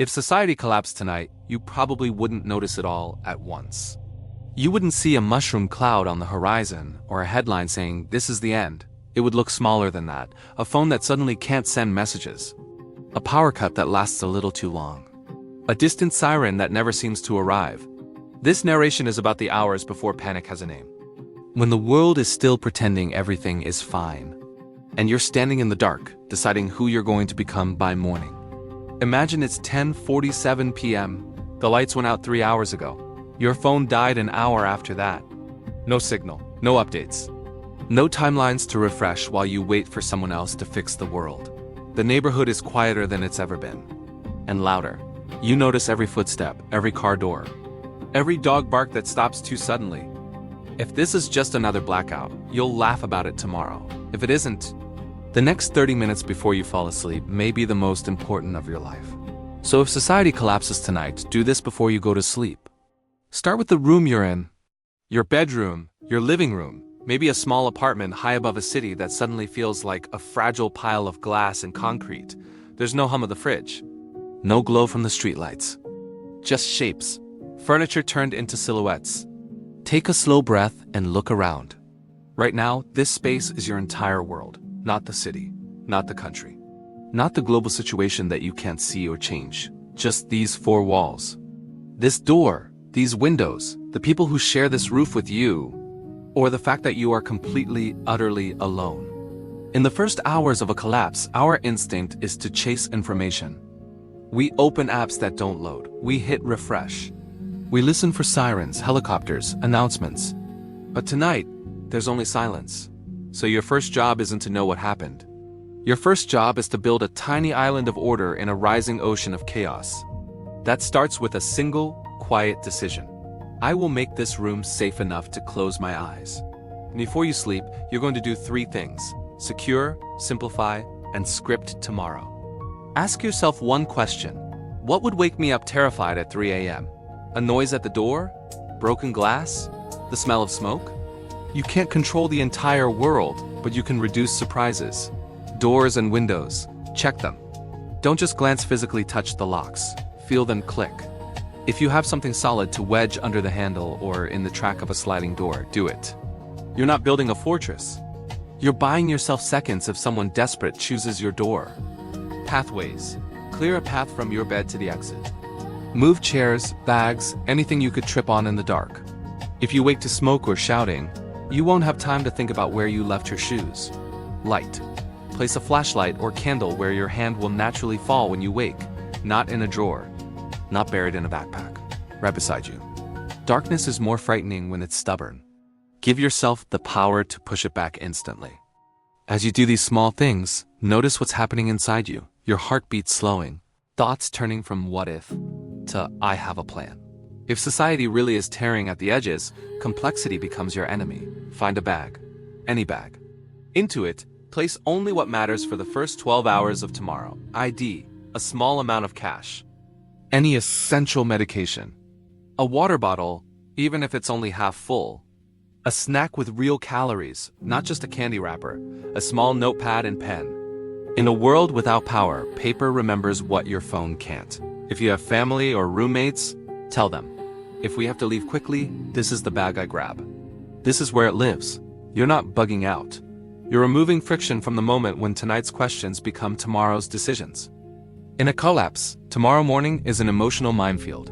If society collapsed tonight, you probably wouldn't notice it all at once. You wouldn't see a mushroom cloud on the horizon or a headline saying, "This is the end." It would look smaller than that, a phone that suddenly can't send messages, a power cut that lasts a little too long, a distant siren that never seems to arrive. This narration is about the hours before panic has a name. When the world is still pretending everything is fine, and you're standing in the dark, deciding who you're going to become by morning. Imagine it's 10:47 p.m., the lights went out 3 hours ago. Your phone died an hour after that. No signal, no updates. No timelines to refresh while you wait for someone else to fix the world. The neighborhood is quieter than it's ever been. And louder. You notice every footstep, every car door, every dog bark that stops too suddenly. If this is just another blackout, you'll laugh about it tomorrow. If it isn't, the next 30 minutes before you fall asleep may be the most important of your life. So if society collapses tonight, do this before you go to sleep. Start with the room you're in. Your bedroom, your living room, maybe a small apartment high above a city that suddenly feels like a fragile pile of glass and concrete. There's no hum of the fridge. No glow from the streetlights. Just shapes. Furniture turned into silhouettes. Take a slow breath and look around. Right now, this space is your entire world. Not the city, not the country, not the global situation that you can't see or change. Just these four walls. This door, these windows, the people who share this roof with you, or the fact that you are completely, utterly alone. In the first hours of a collapse, our instinct is to chase information. We open apps that don't load. We hit refresh. We listen for sirens, helicopters, announcements. But tonight, there's only silence. So your first job isn't to know what happened. Your first job is to build a tiny island of order in a rising ocean of chaos. That starts with a single, quiet decision. I will make this room safe enough to close my eyes. And before you sleep, you're going to do 3 things: secure, simplify, and script tomorrow. Ask yourself one question. What would wake me up terrified at 3 a.m.? A noise at the door? Broken glass? The smell of smoke? You can't control the entire world, but you can reduce surprises. Doors and windows. Check them. Don't just glance physically, touch the locks. Feel them click. If you have something solid to wedge under the handle or in the track of a sliding door, do it. You're not building a fortress. You're buying yourself seconds if someone desperate chooses your door. Pathways. Clear a path from your bed to the exit. Move chairs, bags, anything you could trip on in the dark. If you wake to smoke or shouting, you won't have time to think about where you left your shoes. Light. Place a flashlight or candle where your hand will naturally fall when you wake, not in a drawer, not buried in a backpack, right beside you. Darkness is more frightening when it's stubborn. Give yourself the power to push it back instantly. As you do these small things, notice what's happening inside you, your heartbeat slowing, thoughts turning from what if to I have a plan. If society really is tearing at the edges, complexity becomes your enemy. Find a bag. Any bag. Into it, place only what matters for the first 12 hours of tomorrow. ID, a small amount of cash. Any essential medication. A water bottle, even if it's only half full. A snack with real calories, not just a candy wrapper. A small notepad and pen. In a world without power, paper remembers what your phone can't. If you have family or roommates, tell them. If we have to leave quickly, this is the bag I grab. This is where it lives. You're not bugging out. You're removing friction from the moment when tonight's questions become tomorrow's decisions. In a collapse, tomorrow morning is an emotional minefield.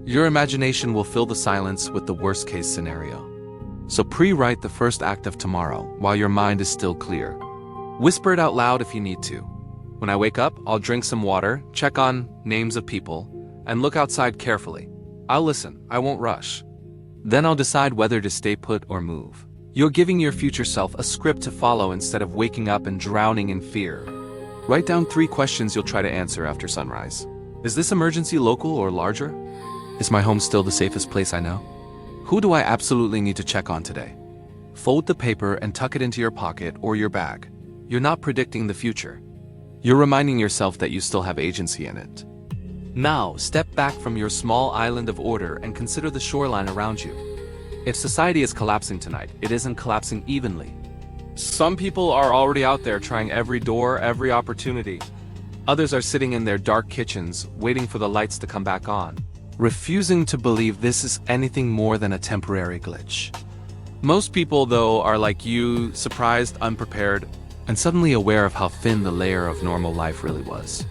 Your imagination will fill the silence with the worst-case scenario. So pre-write the first act of tomorrow while your mind is still clear. Whisper it out loud if you need to. When I wake up, I'll drink some water, check on names of people, and look outside carefully. I'll listen, I won't rush. Then I'll decide whether to stay put or move. You're giving your future self a script to follow instead of waking up and drowning in fear. Write down 3 questions you'll try to answer after sunrise. Is this emergency local or larger? Is my home still the safest place I know? Who do I absolutely need to check on today? Fold the paper and tuck it into your pocket or your bag. You're not predicting the future. You're reminding yourself that you still have agency in it. Now, step back from your small island of order and consider the shoreline around you. If society is collapsing tonight, it isn't collapsing evenly. Some people are already out there trying every door, every opportunity. Others are sitting in their dark kitchens, waiting for the lights to come back on, refusing to believe this is anything more than a temporary glitch. Most people, though, are like you, surprised, unprepared, and suddenly aware of how thin the layer of normal life really was.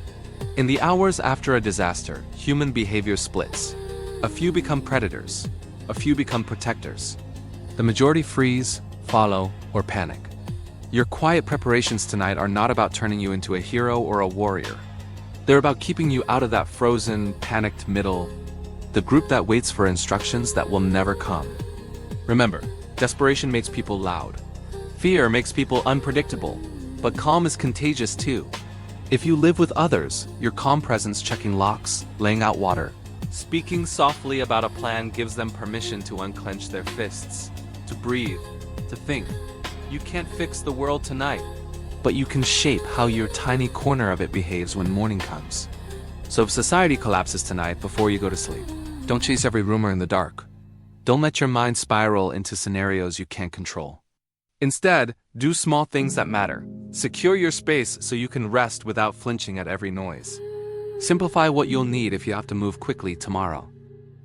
In the hours after a disaster, human behavior splits. A few become predators. A few become protectors. The majority freeze, follow, or panic. Your quiet preparations tonight are not about turning you into a hero or a warrior. They're about keeping you out of that frozen, panicked middle, the group that waits for instructions that will never come. Remember, desperation makes people loud. Fear makes people unpredictable, but calm is contagious too. If you live with others, your calm presence checking locks, laying out water, speaking softly about a plan gives them permission to unclench their fists, to breathe, to think. You can't fix the world tonight, but you can shape how your tiny corner of it behaves when morning comes. So if society collapses tonight before you go to sleep, don't chase every rumor in the dark. Don't let your mind spiral into scenarios you can't control. Instead, do small things that matter. Secure your space so you can rest without flinching at every noise. Simplify what you'll need if you have to move quickly tomorrow.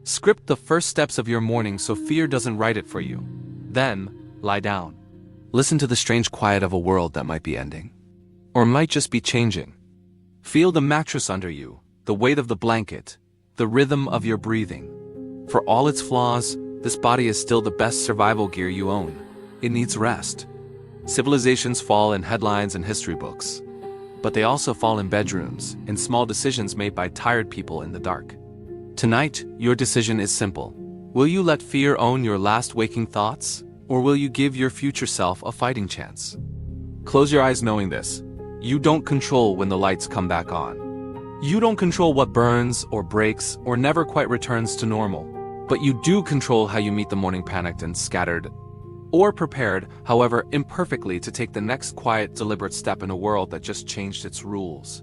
Script the first steps of your morning so fear doesn't write it for you. Then, lie down. Listen to the strange quiet of a world that might be ending. Or might just be changing. Feel the mattress under you, the weight of the blanket, the rhythm of your breathing. For all its flaws, this body is still the best survival gear you own. It needs rest. Civilizations fall in headlines and history books. But they also fall in bedrooms, in small decisions made by tired people in the dark. Tonight, your decision is simple. Will you let fear own your last waking thoughts? Or will you give your future self a fighting chance? Close your eyes knowing this. You don't control when the lights come back on. You don't control what burns or breaks or never quite returns to normal. But you do control how you meet the morning panicked and scattered, or prepared, however imperfectly, to take the next quiet, deliberate step in a world that just changed its rules.